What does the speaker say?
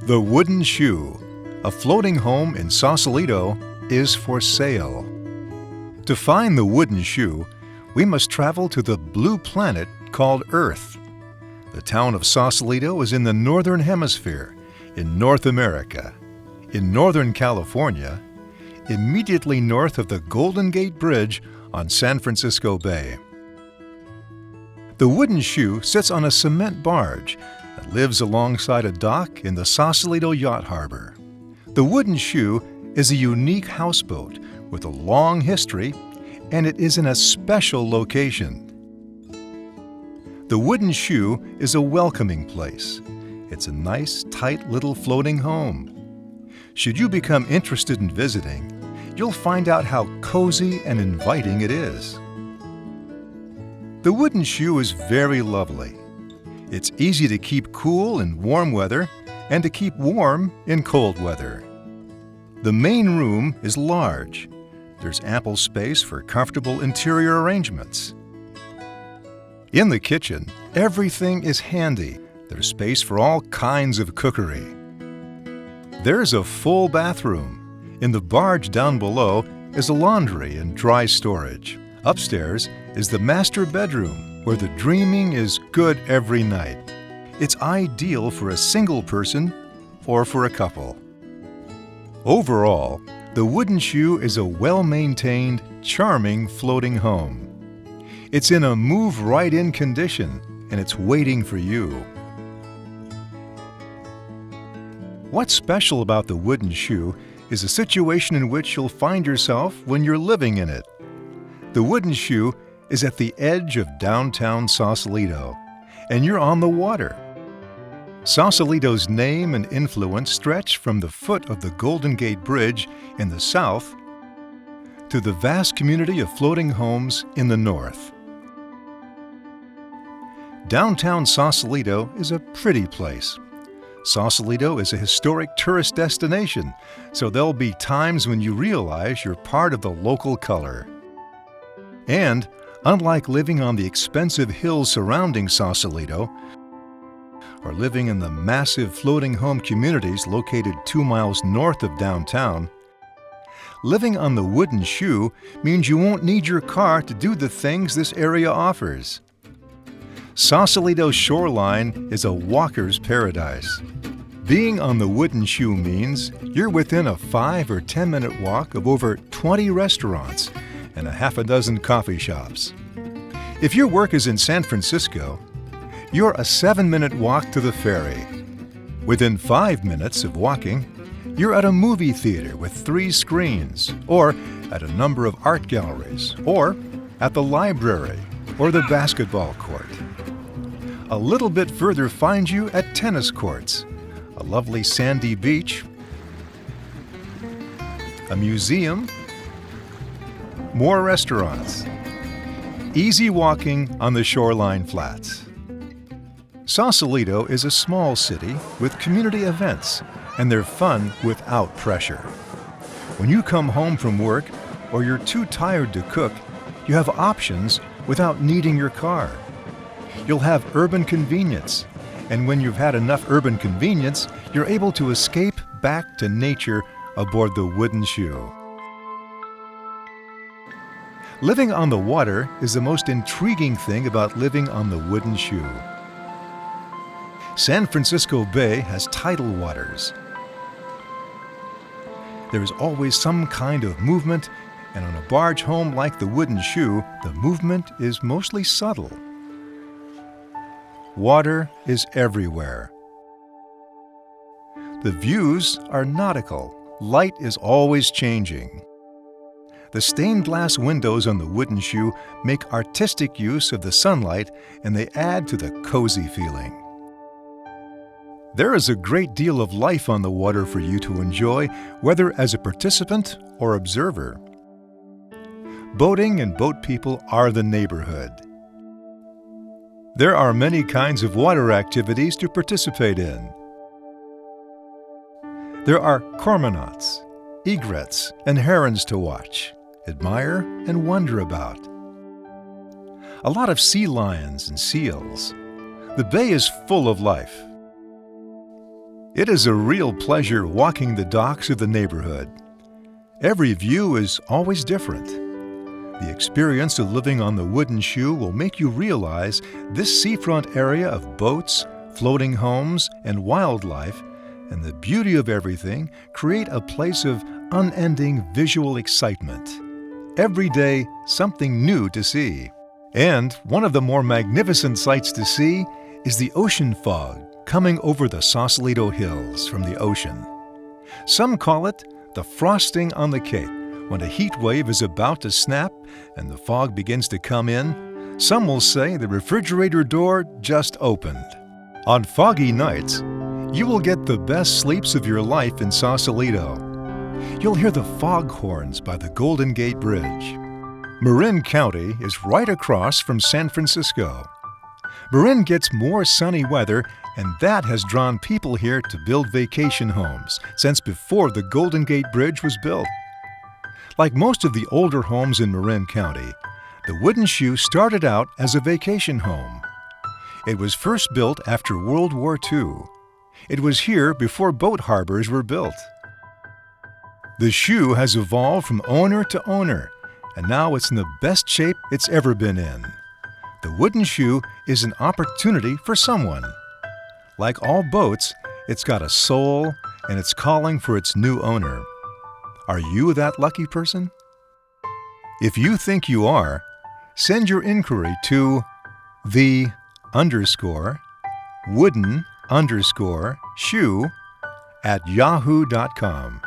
The Wooden Shoe, a floating home in Sausalito, is for sale. To find the wooden shoe, we must travel to the blue planet called Earth. The town of Sausalito is in the Northern Hemisphere, in North America, in Northern California, immediately north of the Golden Gate Bridge on San Francisco Bay. The wooden shoe sits on a cement barge that lives alongside a dock in the Sausalito Yacht Harbor. The wooden shoe is a unique houseboat with a long history, and it is in a special location. The wooden shoe is a welcoming place. It's a nice, tight little floating home. Should you become interested in visiting, you'll find out how cozy and inviting it is. The wooden shoe is very lovely. It's easy to keep cool in warm weather and to keep warm in cold weather. The main room is large. There's ample space for comfortable interior arrangements. In the kitchen, everything is handy. There's space for all kinds of cookery. There's a full bathroom. In the barge down below is a laundry and dry storage. Upstairs is the master bedroom, where the dreaming is good every night. It's ideal for a single person or for a couple. Overall, the wooden shoe is a well-maintained, charming floating home. It's in a move-right-in condition, and it's waiting for you. What's special about the wooden shoe is a situation in which you'll find yourself when you're living in it. The wooden shoe is at the edge of downtown Sausalito, and you're on the water. Sausalito's name and influence stretch from the foot of the Golden Gate Bridge in the south to the vast community of floating homes in the north. Downtown Sausalito is a pretty place. Sausalito is a historic tourist destination, so there'll be times when you realize you're part of the local color. And, unlike living on the expensive hills surrounding Sausalito, or living in the massive floating home communities located 2 miles north of downtown, living on the wooden shoe means you won't need your car to do the things this area offers. Sausalito's shoreline is a walker's paradise. Being on the wooden shoe means you're within a 5 or 10 minute walk of over 20 restaurants and a half a dozen coffee shops. If your work is in San Francisco, you're a 7-minute walk to the ferry. Within 5 minutes of walking, you're at a movie theater with 3 screens, or at a number of art galleries, or at the library or the basketball court. A little bit further finds you at tennis courts, a lovely sandy beach, a museum, more restaurants. Easy walking on the shoreline flats. Sausalito is a small city with community events, and they're fun without pressure. When you come home from work or you're too tired to cook, you have options without needing your car. You'll have urban convenience, and when you've had enough urban convenience, you're able to escape back to nature aboard the wooden shoe. Living on the water is the most intriguing thing about living on the wooden shoe. San Francisco Bay has tidal waters. There is always some kind of movement, and on a barge home like the wooden shoe, the movement is mostly subtle. Water is everywhere. The views are nautical. Light is always changing. The stained glass windows on the wooden shoe make artistic use of the sunlight, and they add to the cozy feeling. There is a great deal of life on the water for you to enjoy, whether as a participant or observer. Boating and boat people are the neighborhood. There are many kinds of water activities to participate in. There are cormorants, egrets, and herons to watch, admire, and wonder about. A lot of sea lions and seals. The bay is full of life. It is a real pleasure walking the docks of the neighborhood. Every view is always different. The experience of living on the wooden shoe will make you realize this seafront area of boats, floating homes, and wildlife, and the beauty of everything create a place of unending visual excitement. Every day, something new to see. And one of the more magnificent sights to see is the ocean fog coming over the Sausalito hills from the ocean. Some call it the frosting on the Cape. When a heat wave is about to snap and the fog begins to come in, some will say the refrigerator door just opened. On foggy nights, you will get the best sleeps of your life in Sausalito. You'll hear the foghorns by the Golden Gate Bridge. Marin County is right across from San Francisco. Marin gets more sunny weather, and that has drawn people here to build vacation homes since before the Golden Gate Bridge was built. Like most of the older homes in Marin County, the wooden shoe started out as a vacation home. It was first built after World War II. It was here before boat harbors were built. The shoe has evolved from owner to owner, and now it's in the best shape it's ever been in. The wooden shoe is an opportunity for someone. Like all boats, it's got a soul and it's calling for its new owner. Are you that lucky person? If you think you are, send your inquiry to the_wooden_shoe@yahoo.com.